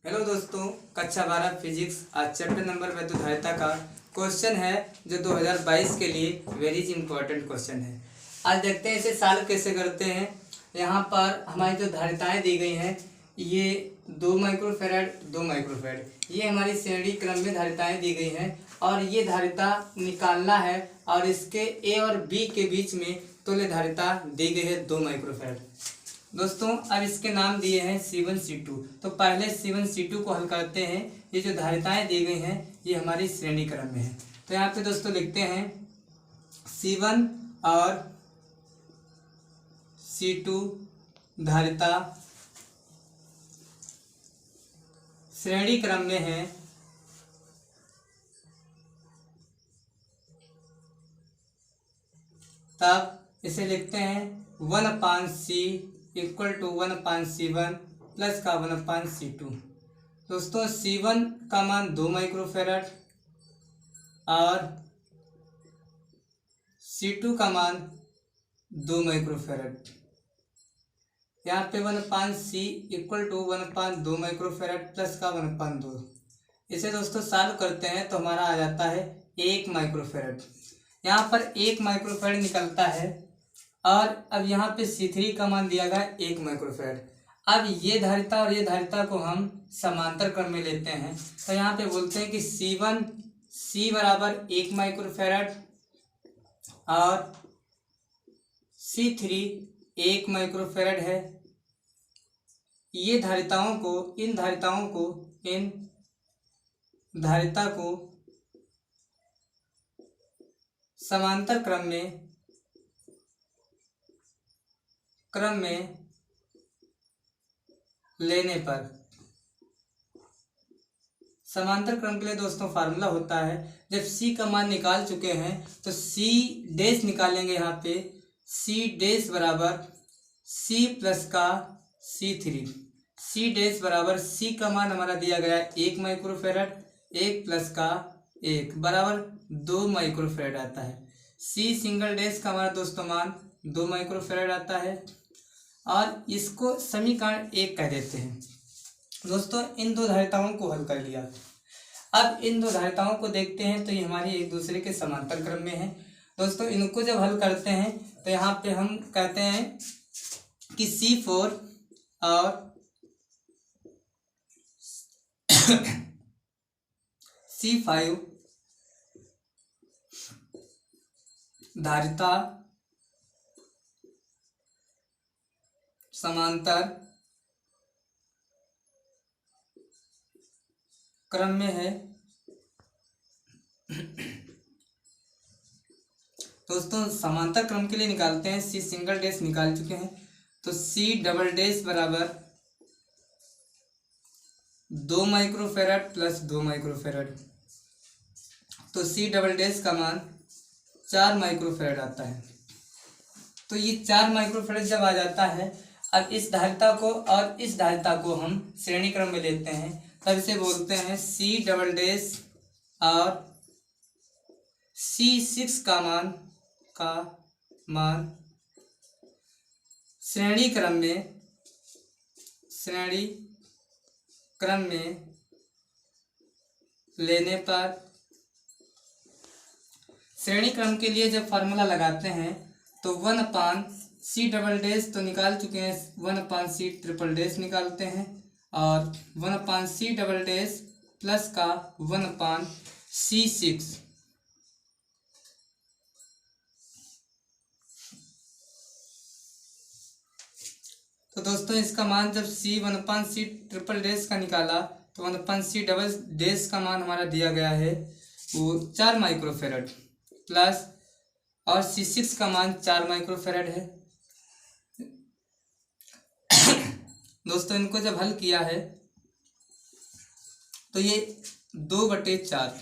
Hello दोस्तों, कक्षा 12 physics आज चैप्टर नंबर वैद्युधारिता का क्वेश्चन है जो 2022 के लिए वेरी इंपॉर्टेंट क्वेश्चन है। आज देखते हैं इसे सॉल्व कैसे करते हैं। यहाँ पर हमारी जो धारिताएं दी गई हैं ये 2 माइक्रोफैराड 2 माइक्रोफैराड, ये हमारी श्रेणी क्रम में धारिताएं दी गई हैं और ये धारिता निकालना है और इसके ए और बी के बीच में तुल्य धारिता दी गई है 2 माइक्रोफैराड। दोस्तों अब इसके नाम दिए हैं C1 C2। तो पहले C1 C2 को हल करते हैं। ये जो धारिताएं दी गई हैं ये हमारी श्रेणी क्रम में है। तो यहाँ पे दोस्तों लिखते हैं C1 और C2 धारिता श्रेणी क्रम में है तब इसे लिखते हैं 1/C equal to 1/C1 plus का 1/C2। दोस्तों C1 का मान 2 माइक्रोफैराड और C2 का मान 2 माइक्रोफैराड। यहाँ पे 1/C equal to 1/2 microfarad plus का 1/2। इसे दोस्तों सॉल्व करते हैं तो हमारा आ जाता है 1 माइक्रोफैराड। यहाँ पर 1 माइक्रोफैराड निकलता है और अब यहाँ पे C3 का मान दिया गया 1 माइक्रोफैराड। अब ये धारिता और ये धारिता को हम समांतर क्रम में लेते हैं तो यहाँ पे बोलते हैं कि C बराबर 1 माइक्रोफैराड और C3 1 माइक्रोफैराड है। ये धारिताओं को इन धारिता को समांतर क्रम में लेने पर समांतर क्रम के लिए दोस्तों फार्मूला होता है, जब C का मान निकाल चुके हैं तो C डैश निकालेंगे। यहाँ पे C डैश बराबर C प्लस का C3। C डैश बराबर C का मान हमारा दिया गया है 1 माइक्रोफैराड, 1 प्लस का 1 बराबर 2 माइक्रोफैराड आता है। C सिंगल डैश का हमारा दोस्तों मान 2 माइक्रोफैराड आता है और इसको समीकरण 1 कह देते हैं। दोस्तों इन दो धारिताओं को हल कर लिया। अब इन दो धारिताओं को देखते हैं तो ये हमारी एक दूसरे के समांतर क्रम में है। दोस्तों इनको जब हल करते हैं तो यहाँ पे हम कहते हैं कि C4 और C5 धारिता समांतर क्रम में है। दोस्तों समांतर क्रम के लिए निकालते हैं। C सिंगल डैश निकाल चुके हैं तो C डबल डैश बराबर 2 माइक्रोफैराड प्लस 2 माइक्रोफैराड। तो C डबल डैश का मान 4 माइक्रोफैराड आता है। तो ये 4 माइक्रोफैराड जब आ जाता है, अब इस धारिता को और इस धारिता को हम श्रेणी क्रम में लेते हैं तब इसे बोलते हैं C डबल डैश और C6 का मान श्रेणी क्रम में लेने पर श्रेणी क्रम के लिए जब फार्मूला लगाते हैं तो 1/C डबल डैश तो निकाल चुके हैं, 1/C ट्रिपल डैश निकालते हैं और 1/C डबल डैश प्लस का 1/C6। तो दोस्तों इसका मान जब C 1/C ट्रिपल डैश का निकाला तो 1/C डबल डैश का मान हमारा दिया गया है वो 4 माइक्रोफैराड प्लस और C6 का मान 4 माइक्रोफैराड है। दोस्तों इनको जब हल किया है तो ये 2/4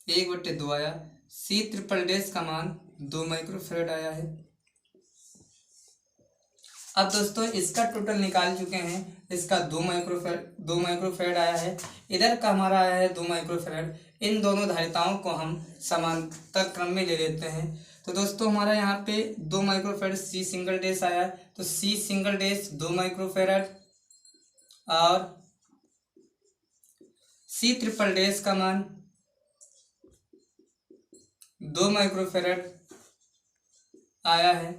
1/2 आया। C ट्रिपल डैश का मान 2 माइक्रोफैराड आया है। अब दोस्तों इसका टोटल निकाल चुके हैं, इसका 2 माइक्रोफैराड आया है, इधर का हमारा आया है 2 माइक्रोफैराड। इन दोनों धारिताओं को हम समांतर क्रम में ले लेते हैं तो दोस्तों हमारा यहाँ पे 2 माइक्रोफैराड C सिंगल डैश आया, तो C सिंगल डैश 2 माइक्रोफैराड और सी ट्रिपल डैश का मान 2 माइक्रोफेरेड आया है।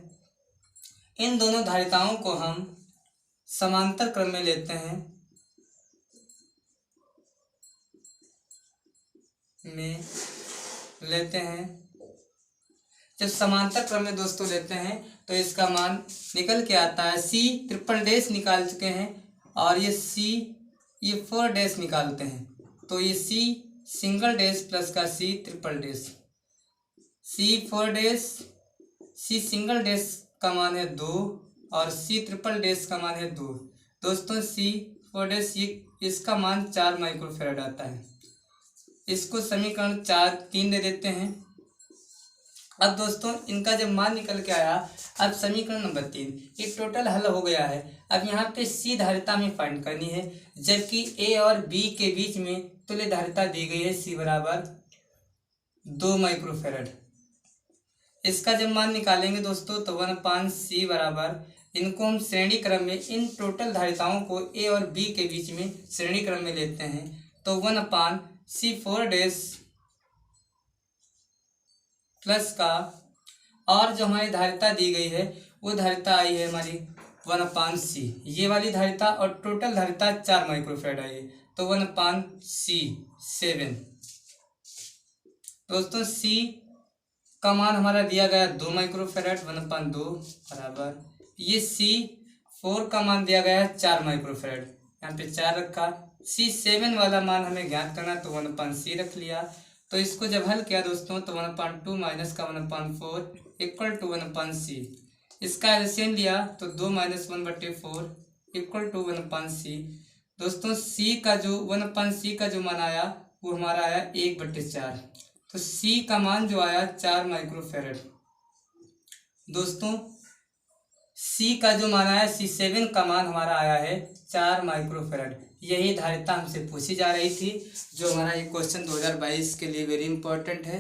इन दोनों धारिताओं को हम समांतर क्रम में लेते हैं जब समांतर क्रम में दोस्तों लेते हैं तो इसका मान निकल के आता है, सी ट्रिपल डैश निकाल चुके हैं और ये 4 डैश निकालते हैं, तो ये सी सिंगल डैश प्लस का सी ट्रिपल डैश, सी 4 डैश, सी सिंगल डैश का मान है 2 और सी ट्रिपल डैश का मान है 2। दोस्तों सी 4 डैश इसका मान 4 माइक्रोफेरेड आता है। इसको समीकरण 3 दे देते हैं। अब दोस्तों इनका जब मान निकल के आया, अब समीकरण नंबर 3 ये टोटल हल हो गया है। अब यहाँ पे सी धारिता में फाइंड करनी है, जबकि ए और बी के बीच में तुल्य धारिता दी गई है सी बराबर 2 माइक्रोफेरेड। इसका जब मान निकालेंगे दोस्तों तो 1/c बराबर, इनको हम श्रेणी क्रम में, इन टोटल धारिताओं को ए और बी के बीच में श्रेणी क्रम में लेते हैं, तो 1/c4 डैश प्लस का, और जो हमारी धारिता दी गई है वो धारिता आई है हमारी 1/c, ये वाली धारिता, और टोटल धारिता 4 माइक्रोफेरेड आई है, तो 1/c7। दोस्तों c का मान हमारा दिया गया 2 माइक्रोफेरेड, 1/2 बराबर, ये c4 का मान दिया गया है 4 माइक्रोफेरेड, यहाँ पे 4 रखा। c7 वाला मान हमें ज्ञात करना, तो 1/c रख लिया। तो इसको जब हल किया दोस्तों तो 1/2 माइनस का 1/4 इक्वल टू 1/c। इसका एलसीएम लिया तो 2 - 1/4 इक्वल टू 1/c। दोस्तों c का जो 1/c का जो मान आया वो हमारा आया 1/4, तो c का मान जो आया 4 माइक्रोफेरेड। दोस्तों c का जो मान आया, c7 का मान हमारा आया है 4 माइक्रोफेरेड। यही धारिता हमसे पूछी जा रही थी, जो हमारा ये क्वेश्चन 2022 के लिए वेरी इंपॉर्टेंट है।